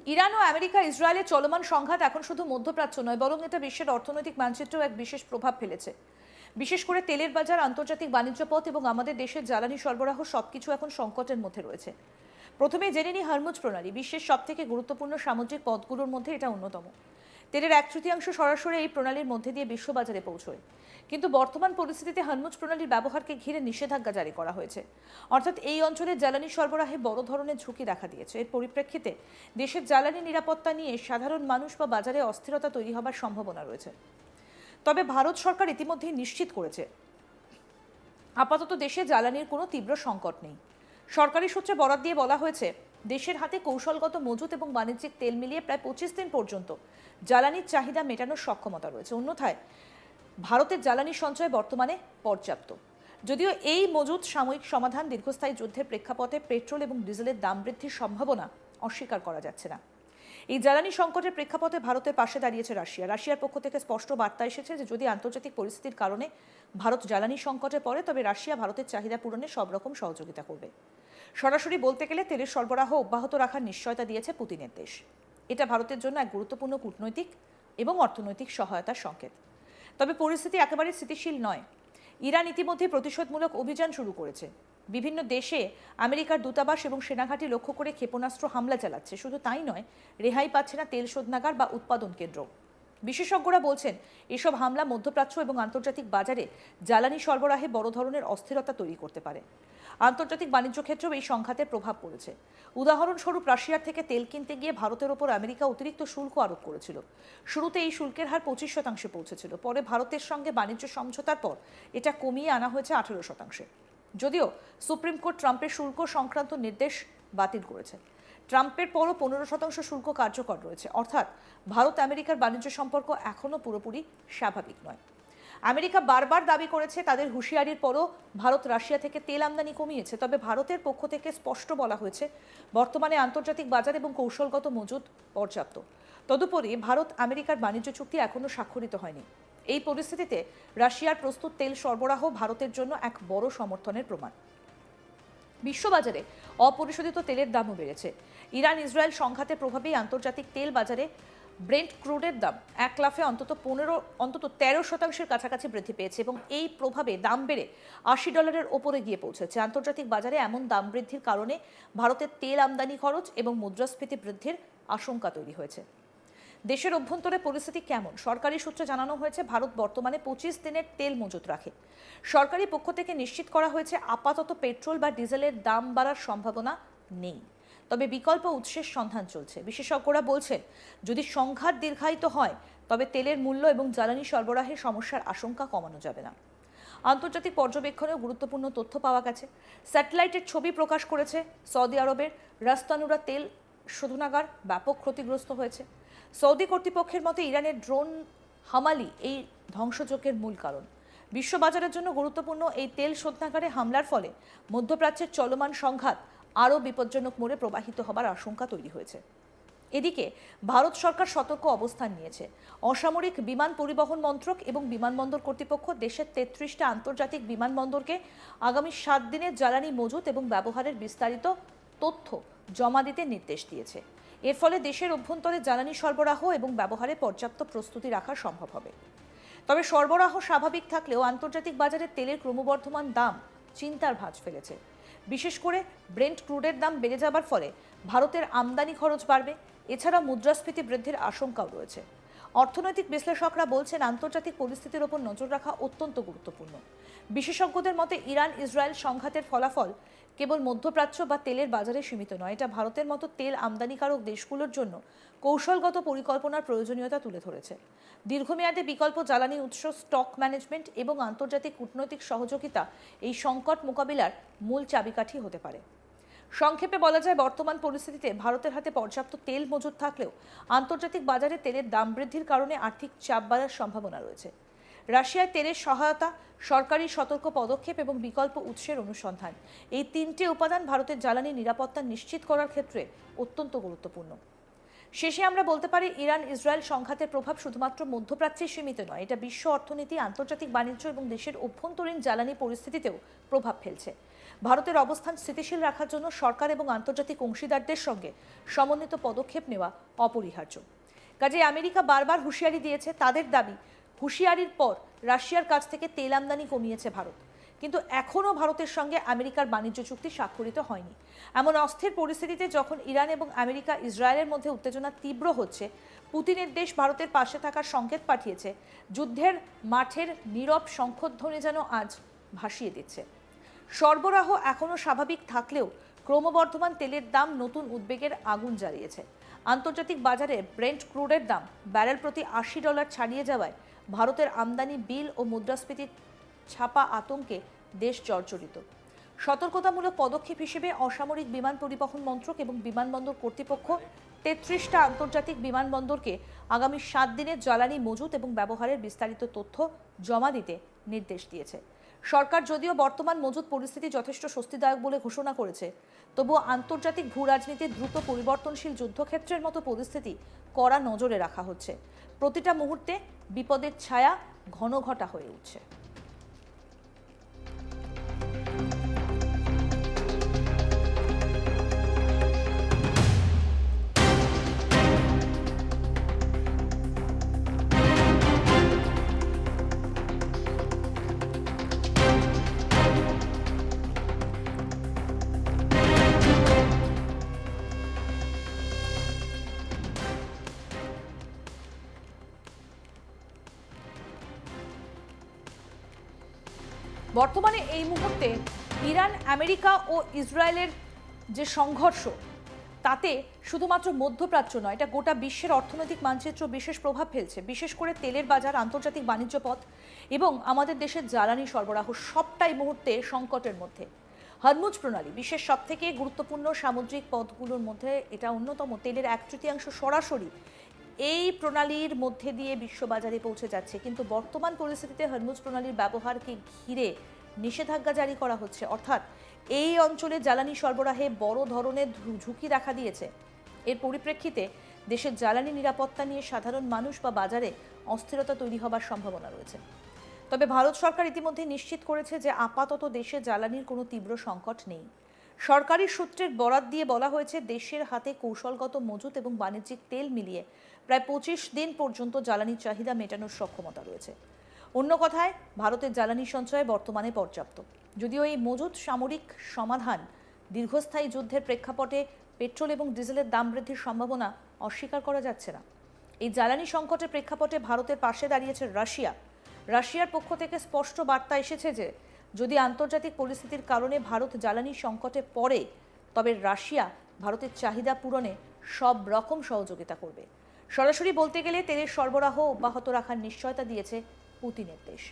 Iran ও America ইসরায়েলের চলমান সংঘাত এখন শুধু মধ্যপ্রাচ্য নয়, বরং এটা বিশ্বের অর্থনৈতিক মানচিত্রেও এক বিশেষ প্রভাব ফেলেছে। বিশেষ করে তেলের বাজার, আন্তর্জাতিক বাণিজ্য পথ এবং আমাদের দেশের জ্বালানি সরবরাহ সবকিছু এখন সংকটের মধ্যে রয়েছে। প্রথমে জেনে নিই হরমুজ প্রণালী। বিশ্বের সবথেকে গুরুত্বপূর্ণ সামুদ্রিক পথগুলোর মধ্যে এটা অন্যতম। তেলের 1/3 সরাসরি এই প্রণালীর মধ্যে দিয়ে বিশ্ববাজারে পৌঁছয়। কিন্তু বর্তমান পরিস্থিতিতে হরমুজ প্রণালীর ব্যবহারকে ঘিরে নিষেধাজ্ঞা জারি করা হয়েছে। অর্থাৎ এই অঞ্চলের জ্বালানি সরবরাহে বড় ধরনের ঝুঁকি দেখা দিয়েছে। এর পরিপ্রেক্ষিতে দেশের জ্বালানি নিরাপত্তা নিয়ে সাধারণ মানুষ বা বাজারে অস্থিরতা তৈরি হবার সম্ভাবনা রয়েছে। তবে ভারত সরকার ইতিমধ্যেই নিশ্চিত করেছে, আপাতত দেশে জ্বালানির কোনো তীব্র সংকট নেই। সরকারি সূত্রে বরাত দিয়ে বলা হয়েছে, দেশের হাতে কৌশলগত মজুত এবং বাণিজ্যিক তেল মিলিয়ে প্রায় 25 দিন পর্যন্ত জ্বালানির চাহিদা মেটানোর সক্ষমতা রয়েছে। অন্যথায় ভারতের জ্বালানি সঞ্চয় বর্তমানে পর্যাপ্ত। যদিও এই মজুত সাময়িক সমাধান, দীর্ঘস্থায়ী যুদ্ধের প্রেক্ষাপটে পেট্রোল এবং ডিজেলের দাম বৃদ্ধির সম্ভাবনা অস্বীকার করা যাচ্ছে না। এই জ্বালানি সংকটের প্রেক্ষাপটে ভারতের পাশে দাঁড়িয়েছে রাশিয়া। রাশিয়ার পক্ষ থেকে স্পষ্ট বার্তা এসেছে যে যদি আন্তর্জাতিক পরিস্থিতির কারণে ভারত জ্বালানি সংকটে পড়ে, তবে রাশিয়া ভারতের চাহিদা পূরণে সব রকম সহযোগিতা করবে। সরাসরি বলতে গেলে তেলের সরবরাহ অব্যাহত রাখার নিশ্চয়তা দিয়েছে পুতিনের দেশ। এটা ভারতের জন্য এক গুরুত্বপূর্ণ কূটনৈতিক এবং অর্থনৈতিক সহায়তার সংকেত। তবে পরিস্থিতি একেবারে স্থিতিশীল নয়। ইরান ইতিমধ্যে প্রতিশোধমূলক অভিযান শুরু করেছে। বিভিন্ন দেশে আমেরিকার দূতাবাস এবং সেনাঘাঁটি লক্ষ্য করে ক্ষেপণাস্ত্র হামলা চালাচ্ছে। শুধু তাই নয়, রেহাই পাচ্ছে না তেল শোধনাগার বা উৎপাদন কেন্দ্র। বিশেষজ্ঞরা বলছেন, এসব হামলা মধ্যপ্রাচ্য এবং আন্তর্জাতিক বাজারে জ্বালানি সরবরাহে বড় ধরনের অস্থিরতা তৈরি করতে পারে। আন্তর্জাতিক বাণিজ্য ক্ষেত্রেও এই সংঘাতের প্রভাব পড়েছে। উদাহরণস্বরূপ, রাশিয়ার থেকে তেল কিনতে গিয়ে ভারতের ওপর আমেরিকা অতিরিক্ত শুল্ক আরোপ করেছিল। শুরুতে এই শুল্কের হার 25% পৌঁছেছিল। পরে ভারতের সঙ্গে বাণিজ্য সমঝোতার পর এটা কমিয়ে আনা হয়েছে 18%। যদিও সুপ্রিম কোর্ট ট্রাম্পের শুল্ক সংক্রান্ত নির্দেশ বাতিল করেছে। ট্রাম্পের পরও 15% শুল্ক কার্যকর রয়েছে। অর্থাৎ ভারত আমেরিকার বাণিজ্য সম্পর্ক এখনও পুরোপুরি স্বাভাবিক নয়। আমেরিকা বারবার দাবি করেছে তাদের হুঁশিয়ারির পরও ভারত রাশিয়া থেকে তেল আমদানি কমিয়েছে। তবে ভারতের পক্ষ থেকে স্পষ্ট বলা হয়েছে, বর্তমানে আন্তর্জাতিক বাজার এবং কৌশলগত মজুদ পর্যাপ্ত। তদুপরি ভারত আমেরিকার বাণিজ্য চুক্তি এখনও স্বাক্ষরিত হয়নি। এই পরিস্থিতিতে রাশিয়ার প্রস্তুত তেল সরবরাহ ভারতের জন্য এক বড় সমর্থনের প্রমাণ। বিশ্ববাজারে অপরিশোধিত তেলের দামও বেড়েছে। ইরান ইসরায়েল সংঘাতের প্রভাবেই আন্তর্জাতিক তেল বাজারে ব্রেন্ট ক্রুডের দাম এক লাফে অন্তত 13% কাছাকাছি বৃদ্ধি পেয়েছে এবং এই প্রভাবে দাম বেড়ে $80 ওপরে গিয়ে পৌঁছেছে। আন্তর্জাতিক বাজারে এমন দাম বৃদ্ধির কারণে ভারতের তেল আমদানি খরচ এবং মুদ্রাস্ফীতি বৃদ্ধির আশঙ্কা তৈরি হয়েছে। দেশের অভ্যন্তরে পরিস্থিতি কেমন? সরকারি সূত্রে জানানো হয়েছে, ভারত বর্তমানে 25 দিনের তেল মজুত রাখে। সরকারি পক্ষ থেকে নিশ্চিত করা হয়েছে, আপাতত পেট্রোল বা ডিজেলের দাম বাড়ার সম্ভাবনা নেই। তবে বিকল্প উৎসের সন্ধান চলছে। বিশেষজ্ঞরা বলছেন, যদি সংঘাত দীর্ঘায়িত হয়, তবে তেলের মূল্য এবং জ্বালানি সরবরাহের সমস্যার আশঙ্কা কমানো যাবে না। আন্তর্জাতিক পর্যবেক্ষণেও গুরুত্বপূর্ণ তথ্য পাওয়া গেছে। স্যাটেলাইটের ছবি প্রকাশ করেছে সৌদি আরবের রাস্তানুরা তেল শোধনাগার ব্যাপক ক্ষতিগ্রস্ত হয়েছে। সৌদি কর্তৃপক্ষের মতে ইরানের ড্রোন হামালি এই ধ্বংসযজ্ঞের মূল কারণ। বিশ্ববাজারের জন্য গুরুত্বপূর্ণ এই তেল শোধনাগারে হামলার ফলে মধ্যপ্রাচ্যের চলমান সংঘাত আরও বিপজ্জনক মোড়ে প্রবাহিত হবার আশঙ্কা তৈরি হয়েছে। এদিকে ভারত সরকার সতর্ক অবস্থান নিয়েছে। অসামরিক বিমান পরিবহন মন্ত্রক এবং বিমানবন্দর কর্তৃপক্ষ দেশের 33টা আন্তর্জাতিক বিমানবন্দরকে আগামী 7 দিনের জ্বালানি মজুত এবং ব্যবহারের বিস্তারিত তথ্য জমা দিতে নির্দেশ দিয়েছে। এর ফলে দেশের অভ্যন্তরে জ্বালানি সরবরাহ এবং ব্যবহারে পর্যাপ্ত প্রস্তুতি রাখা সম্ভব হবে। তবে সরবরাহ স্বাভাবিক থাকলেও আন্তর্জাতিক বাজারে তেলের ক্রমবর্ধমান দাম চিন্তার ভাঁজ ফেলেছে। বিশেষ করে ব্রেন্ট ক্রুডের দাম বেড়ে যাবার ফলে ভারতের আমদানি খরচ বাড়বে। এছাড়া মুদ্রাস্ফীতি বৃদ্ধির আশঙ্কাও রয়েছে। অর্থনৈতিক বিশ্লেষকরা বলছেন, আন্তর্জাতিক পরিস্থিতির ওপর নজর রাখা অত্যন্ত গুরুত্বপূর্ণ। বিশেষজ্ঞদের মতে ইরান ইসরায়েল সংঘাতের ফলাফল কেবল মধ্যপ্রাচ্য বা তেলের বাজারে সীমিত নয়, এটা ভারতের মতো তেল আমদানিকারক দেশগুলোর জন্য কৌশলগত পরিকল্পনার প্রয়োজনীয়তা তুলে ধরেছে। দীর্ঘমেয়াদে বিকল্প জ্বালানি উৎস, স্টক ম্যানেজমেন্ট এবং আন্তর্জাতিক কূটনৈতিক সহযোগিতা এই সংকট মোকাবিলার মূল চাবিকাঠি হতে পারে। সংক্ষেপে বলা যায়, বর্তমান পরিস্থিতিতে ভারতের হাতে পর্যাপ্ত তেল মজুত থাকলেও আন্তর্জাতিক বাজারে তেলের দাম বৃদ্ধির কারণে আর্থিক চাপ বাড়ার সম্ভাবনা রয়েছে। রাশিয়ায় তেলের সহায়তা, সরকারি সতর্ক পদক্ষেপ এবং বিকল্প উৎসের অনুসন্ধান, এই 3টে উপাদান ভারতের জ্বালানি নিরাপত্তা নিশ্চিত করার ক্ষেত্রে অত্যন্ত গুরুত্বপূর্ণ। শেষে আমরা বলতে পারি, ইরান ইসরায়েল সংঘাতের প্রভাব শুধুমাত্র মধ্যপ্রাচ্যে সীমিত নয়, এটা বিশ্ব অর্থনীতি, আন্তর্জাতিক বাণিজ্য এবং দেশের অভ্যন্তরীণ জ্বালানি পরিস্থিতিতেও প্রভাব ফেলছে। ভারতের অবস্থান স্থিতিশীল রাখার জন্য সরকার এবং আন্তর্জাতিক অংশীদারদের সঙ্গে সমন্বিত পদক্ষেপ নেওয়া অপরিহার্য। কাজে আমেরিকা বারবার হুঁশিয়ারি দিয়েছে, তাদের দাবি হুঁশিয়ারির পর রাশিয়ার কাছ থেকে তেল আমদানি কমিয়েছে ভারত, কিন্তু এখনও ভারতের সঙ্গে আমেরিকার বাণিজ্য চুক্তি স্বাক্ষরিত হয়নি। এমন অস্থির পরিস্থিতিতে যখন ইরান এবং আমেরিকা ইসরায়েলের মধ্যে উত্তেজনা তীব্র হচ্ছে, পুতিনের দেশ ভারতের পাশে থাকার সংকেত পাঠিয়েছে, যুদ্ধের মাঠের নীরব শঙ্খধ্বনি যেন আজ ভাসিয়ে দিচ্ছে। সরবরাহ এখনও স্বাভাবিক থাকলেও ক্রমবর্ধমান তেলের দাম নতুন উদ্বেগের আগুন জ্বালিয়েছে। আন্তর্জাতিক বাজারে ব্রেন্ট ক্রুডের দাম ব্যারেল প্রতি $80 ছাড়িয়ে যাওয়ায় ভারতের আমদানি বিল ও মুদ্রাস্ফীতির ছাপা আতঙ্কে দেশ জর্জরিত। সতর্কতামূলক পদক্ষেপ হিসেবে অসামরিক বিমান পরিবহন মন্ত্রক এবং বিমানবন্দর কর্তৃপক্ষ 33টা আন্তর্জাতিক বিমানবন্দরকে আগামী 7 দিনের জ্বালানি মজুত এবং ব্যবহারের বিস্তারিত তথ্য জমা দিতে নির্দেশ দিয়েছে। সরকার যদিও বর্তমান মজুত পরিস্থিতি যথেষ্ট স্বস্তিদায়ক বলে ঘোষণা করেছে, তবুও আন্তর্জাতিক ভূ রাজনীতির দ্রুত পরিবর্তনশীল যুদ্ধক্ষেত্রের মতো পরিস্থিতি কড়া নজরে রাখা হচ্ছে। প্রতিটা মুহূর্তে বিপদের ছায়া ঘনঘটা হয়ে উঠছে। বর্তমানে এই মুহূর্তে ইরান, আমেরিকা ও ইসরায়েলের যে সংঘর্ষ, তাতে শুধুমাত্র মধ্যপ্রাচ্য নয়, এটা গোটা বিশ্বের অর্থনৈতিক মানচিত্র বিশেষ প্রভাব ফেলছে। বিশেষ করে তেলের বাজার, আন্তর্জাতিক বাণিজ্য পথ এবং আমাদের দেশের জ্বালানি সরবরাহ সবটাই মুহূর্তে সংকটের মধ্যে। হরমুজ প্রণালী বিশ্বের সবথেকে গুরুত্বপূর্ণ সামুদ্রিক পথগুলোর মধ্যে এটা অন্যতম। তেলের 1/3 সরাসরি এই প্রণালীর মধ্যে দিয়ে বিশ্ববাজারে পৌঁছে যাচ্ছে, কিন্তু বর্তমান পরিস্থিতিতে হরমুজ প্রণালীর ব্যবহারকে ঘিরে নিষেধাজ্ঞা জারি করা হচ্ছে, অর্থাৎ এই অঞ্চলে জ্বালানি সরবরাহে বড় ধরনের ঝুঁকি দেখা দিয়েছে। এর পরিপ্রেক্ষিতে দেশের জ্বালানি নিরাপত্তা নিয়ে সাধারণ মানুষ বা বাজারে অস্থিরতা তৈরি হবার সম্ভাবনা রয়েছে। তবে ভারত সরকার ইতিমধ্যে নিশ্চিত করেছে যে আপাতত দেশে জ্বালানির কোনো তীব্র সংকট নেই। সরকারি সূত্রের বরাত দিয়ে বলা হয়েছে, দেশের হাতে কৌশলগত মজুত এবং বাণিজ্যিক তেল মিলিয়ে প্রায় 25 দিন পর্যন্ত জ্বালানির চাহিদা মেটানোর সক্ষমতা রয়েছে। অন্য কথায়, ভারতের জ্বালানি সঞ্চয় বর্তমানে পর্যাপ্ত। যদিও এই মজুত সামরিক সমাধান দীর্ঘস্থায়ী যুদ্ধের প্রেক্ষাপটে পেট্রোল এবং ডিজেলের দাম বৃদ্ধির সম্ভাবনা অস্বীকার করা যাচ্ছে না। এই জ্বালানি সংকটের প্রেক্ষাপটে ভারতের পাশে দাঁড়িয়েছে রাশিয়া। রাশিয়ার পক্ষ থেকে স্পষ্ট বার্তা এসেছে যে যদি আন্তর্জাতিক পরিস্থিতির কারণে ভারত জ্বালানি সংকটে পড়ে, তবে রাশিয়া ভারতের চাহিদা পূরণে সব রকম সহযোগিতা করবে। সরাসরি বলতে গেলে তেলের সরবরাহ অব্যাহত রাখার নিশ্চয়তা দিয়েছে পুতিনের দেশ।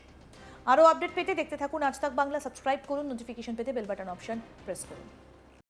আরও আপডেট পেতে দেখতে থাকুন আজ তাক বাংলা। সাবস্ক্রাইব করুন, নোটিফিকেশন পেতে বেল বাটন অপশন প্রেস করুন।